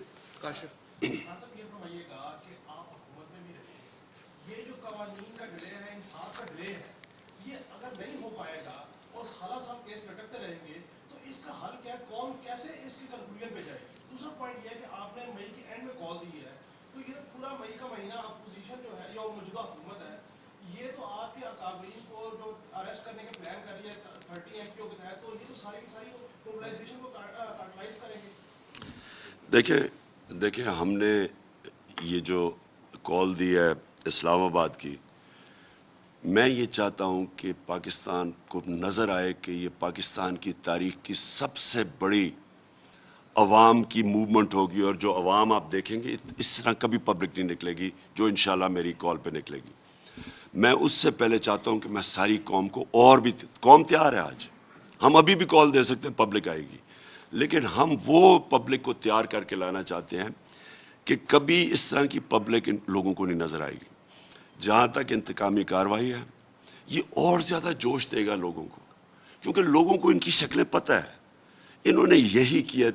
دیکھیں ہم نے یہ جو کال دی ہے اسلام آباد کی, میں یہ چاہتا ہوں کہ پاکستان کو نظر آئے کہ یہ پاکستان کی تاریخ کی سب سے بڑی عوام کی موومنٹ ہوگی, اور جو عوام آپ دیکھیں گے اس طرح کبھی پبلک نہیں نکلے گی جو انشاءاللہ میری کال پہ نکلے گی. میں اس سے پہلے چاہتا ہوں کہ میں ساری قوم کو, اور بھی قوم تیار ہے آج, ہم ابھی بھی کال دے سکتے ہیں, پبلک آئے گی, لیکن ہم وہ پبلک کو تیار کر کے لانا چاہتے ہیں کہ کبھی اس طرح کی پبلک ان لوگوں کو نہیں نظر آئے گی. جہاں تک انتقامی کارروائی ہے, یہ اور زیادہ جوش دے گا لوگوں کو, کیونکہ لوگوں کو ان کی شکلیں پتہ ہے. انہوں نے یہی کیا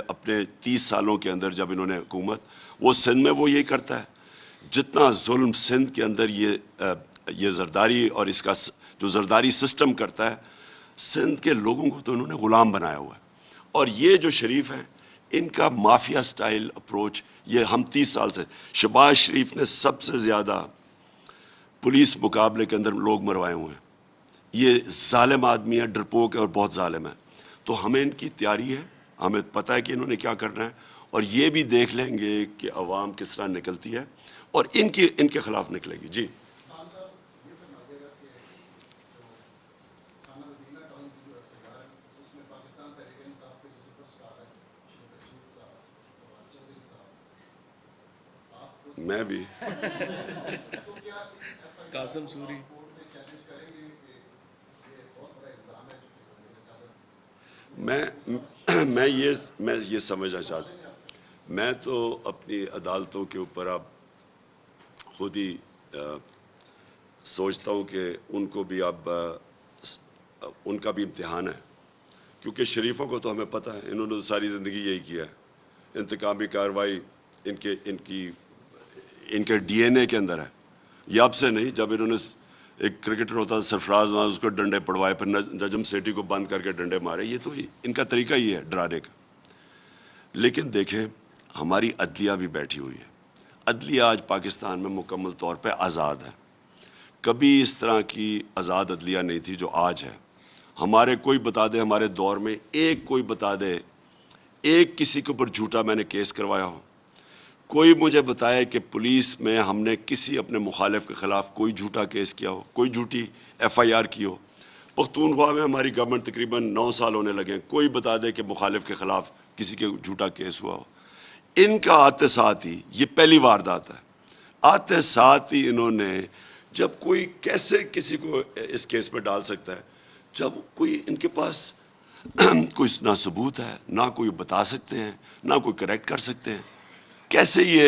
اپنے 30 سالوں کے اندر جب انہوں نے حکومت, وہ سندھ میں وہ یہی کرتا ہے. جتنا ظلم سندھ کے اندر یہ زرداری اور اس کا جو زرداری سسٹم کرتا ہے, سندھ کے لوگوں کو تو انہوں نے غلام بنایا ہوا ہے. اور یہ جو شریف ہیں, ان کا مافیا سٹائل اپروچ, یہ ہم 30 سال سے, شہباز شریف نے سب سے زیادہ پولیس مقابلے کے اندر لوگ مروائے ہوئے ہیں. یہ ظالم آدمی ہے, ڈرپوک ہے اور بہت ظالم ہے. تو ہمیں ان کی تیاری ہے, ہمیں پتہ ہے کہ انہوں نے کیا کرنا ہے, اور یہ بھی دیکھ لیں گے کہ عوام کس طرح نکلتی ہے. اور ان کے خلاف نکلے گی. جی خان صاحب یہ فرمائیے گا کہ جو خانہ مدینہ ٹاؤن کی جو اختیار ہے اس میں پاکستان تحریک انصاف کے جو سپر اسٹار ہیں شیخ رشید صاحب فواد چودھری صاحب آپ میں بھی تو کیا اس ایف آئی قاسم سوری کورٹ میں چیلنج کریں گے کہ یہ بہت بڑا الزام ہے جو کہ میرے صادر میں یہ سمجھنا چاہتا ہوں. میں تو اپنی عدالتوں کے اوپر اب خود ہی سوچتا ہوں کہ ان کو بھی اب ان کا بھی امتحان ہے، کیونکہ شریفوں کو تو ہمیں پتہ ہے انہوں نے تو ساری زندگی یہی کیا ہے. انتقامی کارروائی ان کے ڈی این اے کے اندر ہے. یہ اب سے نہیں، جب انہوں نے ایک کرکٹر ہوتا تھا سرفراز وہاں اس کو ڈنڈے پڑوائے، پھر نجم سیٹھی کو بند کر کے ڈنڈے مارے. یہ تو ان کا طریقہ ہی ہے ڈرانے کا. لیکن دیکھیں ہماری عدلیہ بھی بیٹھی ہوئی ہے. عدلیہ آج پاکستان میں مکمل طور پہ آزاد ہے. کبھی اس طرح کی آزاد عدلیہ نہیں تھی جو آج ہے. ہمارے کوئی بتا دے ہمارے دور میں کوئی بتا دے ایک کسی کے اوپر جھوٹا میں نے کیس کروایا ہو. کوئی مجھے بتائے کہ پولیس میں ہم نے کسی اپنے مخالف کے خلاف کوئی جھوٹا کیس کیا ہو، کوئی جھوٹی ایف آئی آر کی ہو. پختونخوا میں ہماری گورنمنٹ تقریباً 9 سال ہونے لگے، کوئی بتا دے کہ مخالف کے خلاف کسی کے جھوٹا کیس ہوا ہو. ان کا آتے ساتھ ہی یہ پہلی واردات ہے. آتے ساتھ ہی انہوں نے جب کوئی کیسے کسی کو اس کیس میں ڈال سکتا ہے جب کوئی ان کے پاس کوئی نہ ثبوت ہے، نہ کوئی بتا سکتے ہیں، نہ کوئی کریکٹ کر سکتے ہیں. کیسے یہ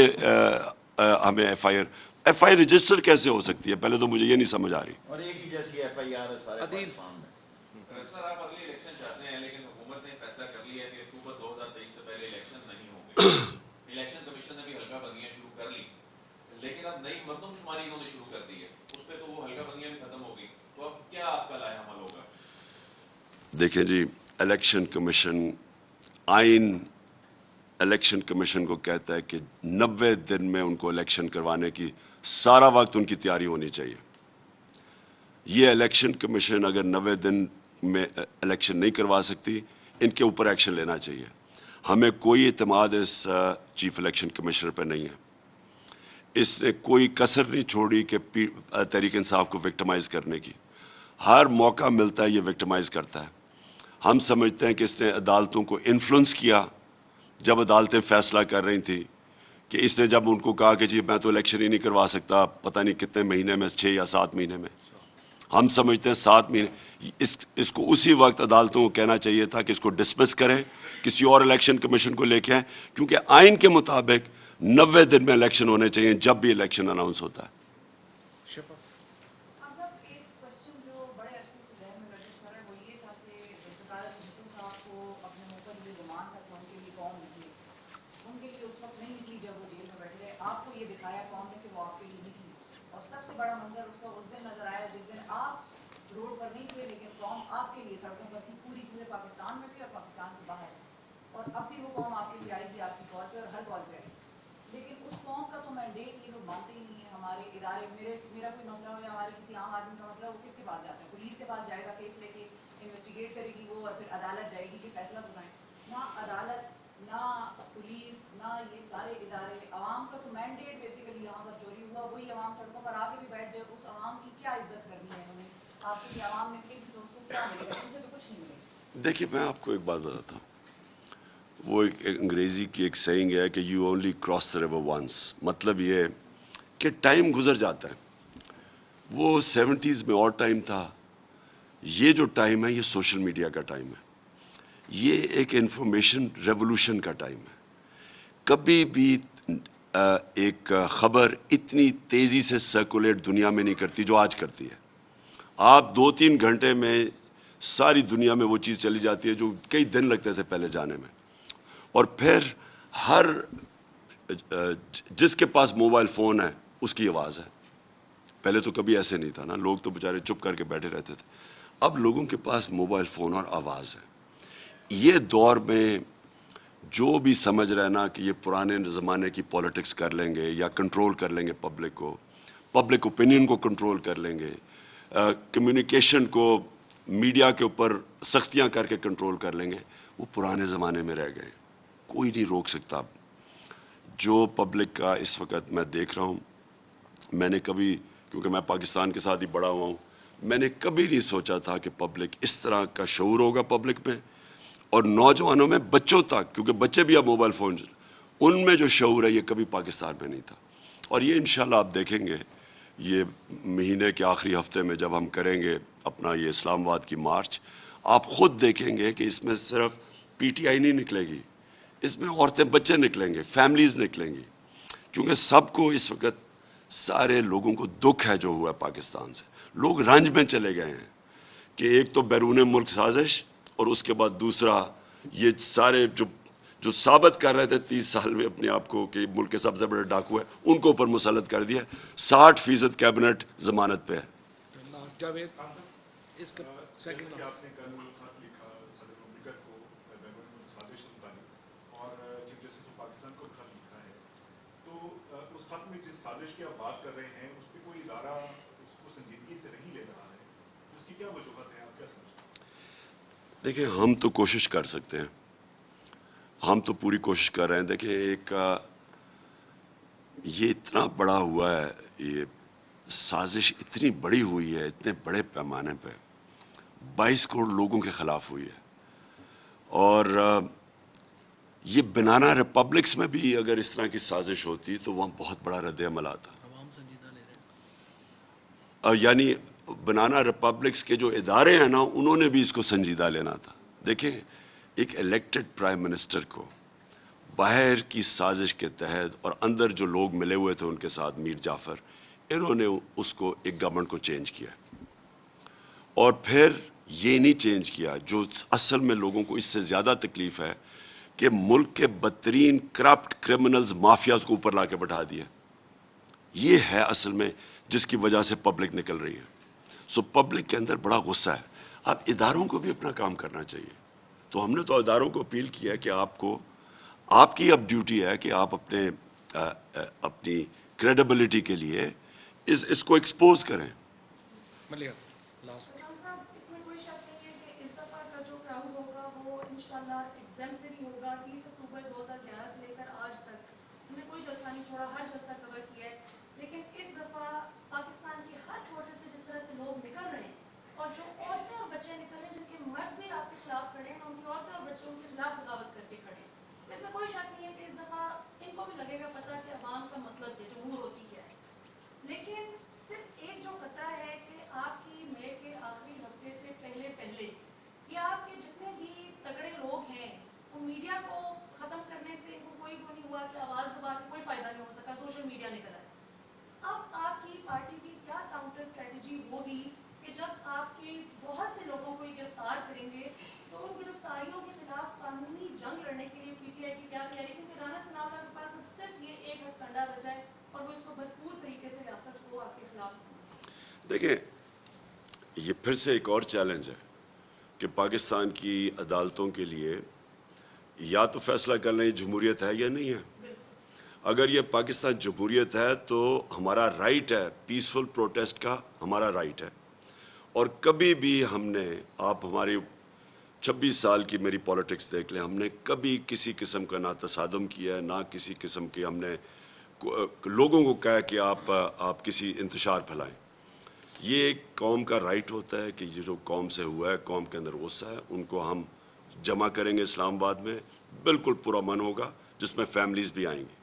ہمیں ایف آئی آر رجسٹر کیسے ہو سکتی ہے؟ پہلے تو مجھے یہ نہیں سمجھ آ رہی. اور ایک ہی جیسی ایف آئی آر ہے سارے عدیل پاکستان میں. سر آپ اگلی الیکشن چاہتے ہیں لیکن حکومت نے فیصلہ کر لیا ہے کہ اکتوبر 2023 سے پہلے الیکشن نہیں ہوں گے. الیکشن کمیشن نے بھی حلقہ بندیاں شروع کر لی، لیکن اب نئی مردم شماری انہوں نے شروع کر دی ہے، اس پہ تو وہ حلقہ بندیاں بھی ختم ہو گئی. تو اب کیا آپ کا لائحہ عمل ہوگا؟ دیکھیں جی، الیکشن کمیشن آئین الیکشن کمیشن کو کہتا ہے کہ 90 دن میں ان کو الیکشن کروانے کی سارا وقت ان کی تیاری ہونی چاہیے. یہ الیکشن کمیشن اگر 90 دن میں الیکشن نہیں کروا سکتی، ان کے اوپر ایکشن لینا چاہیے. ہمیں کوئی اعتماد اس چیف الیکشن کمشنر پہ نہیں ہے. اس نے کوئی کسر نہیں چھوڑی کہ تحریک انصاف کو وکٹمائز کرنے کی. ہر موقع ملتا ہے یہ وکٹمائز کرتا ہے. ہم سمجھتے ہیں کہ اس نے عدالتوں کو انفلوئنس کیا. جب عدالتیں فیصلہ کر رہی تھیں کہ اس نے جب ان کو کہا کہ جی میں تو الیکشن ہی نہیں کروا سکتا پتہ نہیں کتنے مہینے میں، 6 یا 7 مہینے میں، ہم سمجھتے ہیں 7 مہینے، اس کو اسی وقت عدالتوں کو کہنا چاہیے تھا کہ اس کو ڈسمس کریں، کسی اور الیکشن کمیشن کو لے کے آئیں، کیونکہ آئین کے مطابق 90 دن میں الیکشن ہونے چاہیے جب بھی الیکشن اناؤنس ہوتا ہے. شفا ہم سب ایک کوشچن جو بڑے عرصے سے ذہن میں گردش کر رہا ہے وہ یہ تھا کہ ذوالفقار بھٹو صاحب کو اپنے مقدمے گمان تھا کہ ان کے لیے قوم نکلی، ان کے لیے اس وقت نہیں نکلی جب وہ جیل میں بیٹھے رہے. آپ کو یہ دکھایا قوم نے کہ وہ آپ کے لیے نکلی، اور سب سے بڑا منظر اس کا اس دن نظر آیا جس دن آپ روڈ پر نہیں تھے لیکن قوم آپ کے لیے سڑکوں پر تھی، پورے پاکستان میں بھی اور پاکستان سے باہر. اور اب بھی وہ قوم آپ کے لیے آئے گی، آپ کی کال پہ اور ہر کال پہ آئے گی. لیکن اس قوم کا تو مینڈیٹ یہ لوگ مانتے ہی نہیں ہیں. ہمارے ادارے، میرا کوئی مسئلہ ہو یا ہمارے کسی عام آدمی کا مسئلہ، وہ کس کے پاس جاتا ہے؟ پولیس کے پاس جائے گا، کیس لے کے انویسٹیگیٹ کرے گی وہ، اور پھر عدالت جائے گی کہ فیصلہ سنائیں. نہ عدالت، نہ پولیس، نہ یہ سارے ادارے. عوام کا تو مینڈیٹ بیسیکلی یہاں پر چوری ہوا، وہی عوام سڑکوں پر آ کے بھی بیٹھ جائے. اس عوام کی کیا عزت کرنی ہے انہوں نے؟ آپ کے لیے عوام نے کلک تو اس کو کیا ملے گا؟ ان سے تو کچھ نہیں ملے گا. دیکھیے میں آپ کو ایک بات بتاتا ہوں. وہ ایک انگریزی کی ایک سیئنگ ہے کہ you only cross the river once. مطلب یہ کہ ٹائم گزر جاتا ہے. وہ 70s میں اور ٹائم تھا، یہ جو ٹائم ہے یہ سوشل میڈیا کا ٹائم ہے. یہ ایک انفارمیشن ریولوشن کا ٹائم ہے. کبھی بھی ایک خبر اتنی تیزی سے سرکولیٹ دنیا میں نہیں کرتی جو آج کرتی ہے. آپ 2-3 گھنٹے میں ساری دنیا میں وہ چیز چلی جاتی ہے جو کئی دن لگتے تھے پہلے جانے میں. اور پھر ہر جس کے پاس موبائل فون ہے اس کی آواز ہے. پہلے تو کبھی ایسے نہیں تھا نا، لوگ تو بیچارے چپ کر کے بیٹھے رہتے تھے. اب لوگوں کے پاس موبائل فون اور آواز ہے. یہ دور میں جو بھی سمجھ رہے نا کہ یہ پرانے زمانے کی پولیٹکس کر لیں گے یا کنٹرول کر لیں گے پبلک کو، پبلک اوپینین کو کنٹرول کر لیں گے، کمیونیکیشن کو میڈیا کے اوپر سختیاں کر کے کنٹرول کر لیں گے، وہ پرانے زمانے میں رہ گئے. کوئی نہیں روک سکتا. جو پبلک کا اس وقت میں دیکھ رہا ہوں میں نے کبھی، کیونکہ میں پاکستان کے ساتھ ہی بڑا ہوا ہوں، میں نے کبھی نہیں سوچا تھا کہ پبلک اس طرح کا شعور ہوگا پبلک میں، اور نوجوانوں میں، بچوں تک، کیونکہ بچے بھی اب موبائل فون، ان میں جو شعور ہے یہ کبھی پاکستان میں نہیں تھا. اور یہ انشاءاللہ آپ دیکھیں گے یہ مہینے کے آخری ہفتے میں جب ہم کریں گے اپنا یہ اسلام آباد کی مارچ، آپ خود دیکھیں گے کہ اس میں صرف پی ٹی آئی نہیں نکلے گی، اس میں عورتیں بچے نکلیں گے، فیملیز نکلیں گی، کیونکہ سب کو اس وقت سارے لوگوں کو دکھ ہے جو ہوا ہے پاکستان سے. لوگ رنج میں چلے گئے ہیں کہ ایک تو بیرون ملک سازش، اور اس کے بعد دوسرا یہ سارے جو ثابت کر رہے تھے 30 سال میں اپنے آپ کو کہ ملک کے سب سے بڑے ڈاکو ہے، ان کو اوپر مسلط کر دیا. 60% کیبنٹ ضمانت پہ ہے. لاسٹ جاوید اس کا جیسے سیکنڈ کہ آپ نے کل خط لکھا صدر مملکت کو بیرون ملک سازش کے متعلق، اور چیف جسٹس آف پاکستان کو خط لکھا ہے، تو اس خط میں جس سازش کی آپ بات کر رہے ہیں اس پہ کوئی ادارہ اس کو سنجیدگی سے نہیں لے رہا ہے، اس کی کیا وجوہات ہیں، آپ کیا سمجھتے ہیں؟ دیکھیں ہم تو کوشش کر سکتے ہیں، ہم تو پوری کوشش کر رہے ہیں. دیکھیں ایک یہ اتنا بڑا ہوا ہے، یہ سازش اتنی بڑی ہوئی ہے، اتنے بڑے پیمانے پہ 22 کروڑ لوگوں کے خلاف ہوئی ہے. اور یہ بنانا ریپبلکس میں بھی اگر اس طرح کی سازش ہوتی تو وہاں بہت بڑا رد عمل آتا. عوام سنجیدہ لے رہے ہیں. یعنی بنانا ریپبلکس کے جو ادارے ہیں نا، انہوں نے بھی اس کو سنجیدہ لینا تھا. دیکھیں ایک الیکٹڈ پرائم منسٹر کو باہر کی سازش کے تحت، اور اندر جو لوگ ملے ہوئے تھے ان کے ساتھ، میر جعفر، انہوں نے اس کو ایک گورنمنٹ کو چینج کیا، اور پھر یہ نہیں چینج کیا جو اصل میں لوگوں کو اس سے زیادہ تکلیف ہے کہ ملک کے بدترین کرپٹ کرمنلز، مافیاز کو اوپر لا کے بٹھا دیا. یہ ہے اصل میں جس کی وجہ سے پبلک نکل رہی ہے. سو پبلک کے اندر بڑا غصہ ہے. اب اداروں کو بھی اپنا کام کرنا چاہیے. تو ہم نے تو اداروں کو اپیل کیا کہ آپ کی اب ڈیوٹی ہے کہ آپ اپنی کریڈیبلٹی کے لیے اس کو ایکسپوز کریں. ملیہ لاسٹ سلام صاحب، اس میں کوئی شک نہیں ہے کہ اس دفعہ کا جو کراؤڈ ہوگا وہ انشاءاللہ ایگزیمپلری ہوگا. 30 اکتوبر 2011 سے لے کر آج تک ہم نے کوئی جلسہ نہیں چھوڑا، ہر جلسہ کور کیا ہے. لیکن اس دفعہ پاکستان کے ہر چھوٹے سے جس طرح سے لوگ نکل رہے ہیں، اور جو عورتیں اور بچے نکل رہے ہیں جن کے مرد بھی آپ کے خلاف کھڑے ہیں، ان کی عورتیں اور بچے ان کے خلاف بغاوت کر کے کھڑے ہیں. اس میں کوئی شک نہیں ہے کہ اس دفعہ ان کو بھی لگے گا پتہ کہ عوام کا مطلب ہے، جمہور ہوتی کیا ہے. لیکن صرف ایک جو خطرہ ہے کہ آپ کی مے کے آخری ہفتے سے پہلے یہ آپ کے جتنے بھی تگڑے لوگ ہیں وہ میڈیا کو ختم کرنے سے ان کو کوئی وہ نہیں ہوا کہ آواز دبا کے کوئی فائدہ نہیں ہو سکا، سوشل میڈیا نکل آئے. اب آپ کی پارٹی کی کیا کاؤنٹر اسٹریٹجی ہوگی کہ جب آپ کے بہت سے لوگوں کو گرفتار کریں گے تو ان گرفتاریوں کے خلاف قانونی جنگ لڑنے کے لیے پی ٹی آئی کی کیا تیاری؟ کیونکہ رانا ثناء اللہ کے پاس اب صرف یہ ایک ہتھ کنڈا بچا ہے اور وہ اس کو بھرپور طریقے سے ریاست کو آپ کے خلاف استعمال. دیکھیں یہ پھر سے ایک اور چیلنج ہے کہ پاکستان کی عدالتوں کے لیے یا تو فیصلہ کر لیں جمہوریت ہے یا نہیں ہے. اگر یہ پاکستان جمہوریت ہے تو ہمارا رائٹ ہے، پیسفل پروٹیسٹ کا ہمارا رائٹ ہے. اور کبھی بھی ہم نے، آپ ہماری 26 سال کی میری پولیٹکس دیکھ لیں، ہم نے کبھی کسی قسم کا نہ تصادم کیا ہے، نہ کسی قسم کے ہم نے لوگوں کو کہا کہ آپ کسی انتشار پھیلائیں. یہ ایک قوم کا رائٹ ہوتا ہے کہ یہ جو قوم سے ہوا ہے، قوم کے اندر غصہ ہے، ان کو ہم جمع کریں گے اسلام آباد میں، بالکل پورا من ہوگا جس میں فیملیز بھی آئیں گی.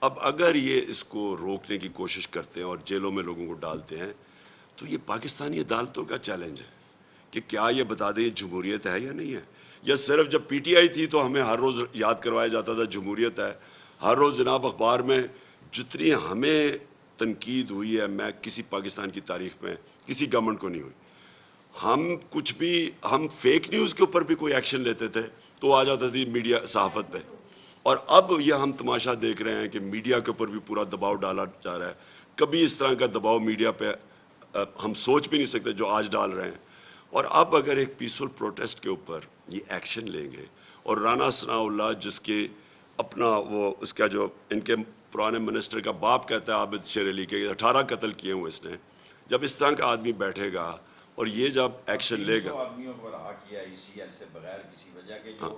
اب اگر یہ اس کو روکنے کی کوشش کرتے ہیں اور جیلوں میں لوگوں کو ڈالتے ہیں تو یہ پاکستانی عدالتوں کا چیلنج ہے کہ کیا یہ بتا دیں جمہوریت ہے یا نہیں ہے. یا صرف جب پی ٹی آئی تھی تو ہمیں ہر روز یاد کروایا جاتا تھا جمہوریت ہے. ہر روز جناب اخبار میں جتنی ہمیں تنقید ہوئی ہے، میں کسی پاکستان کی تاریخ میں کسی گورنمنٹ کو نہیں ہوئی. ہم فیک نیوز کے اوپر بھی کوئی ایکشن لیتے تھے تو آ جاتا تھی میڈیا صحافت پہ. اور اب یہ ہم تماشا دیکھ رہے ہیں کہ میڈیا کے اوپر بھی پورا دباؤ ڈالا جا رہا ہے. کبھی اس طرح کا دباؤ میڈیا پہ ہم سوچ بھی نہیں سکتے جو آج ڈال رہے ہیں. اور اب اگر ایک پیسفل پروٹیسٹ کے اوپر یہ ایکشن لیں گے، اور رانا ثناء اللہ جس کے اپنا وہ اس کا جو ان کے پرانے منسٹر کا باپ کہتا ہے عابد شیر علی کے 18 قتل کیے ہوئے اس نے، جب اس طرح کا آدمی بیٹھے گا اور یہ جب ایکشن لے گا، آدمیوں کو رہا کیا ای سی ایل سے بغیر کسی وجہ کے جو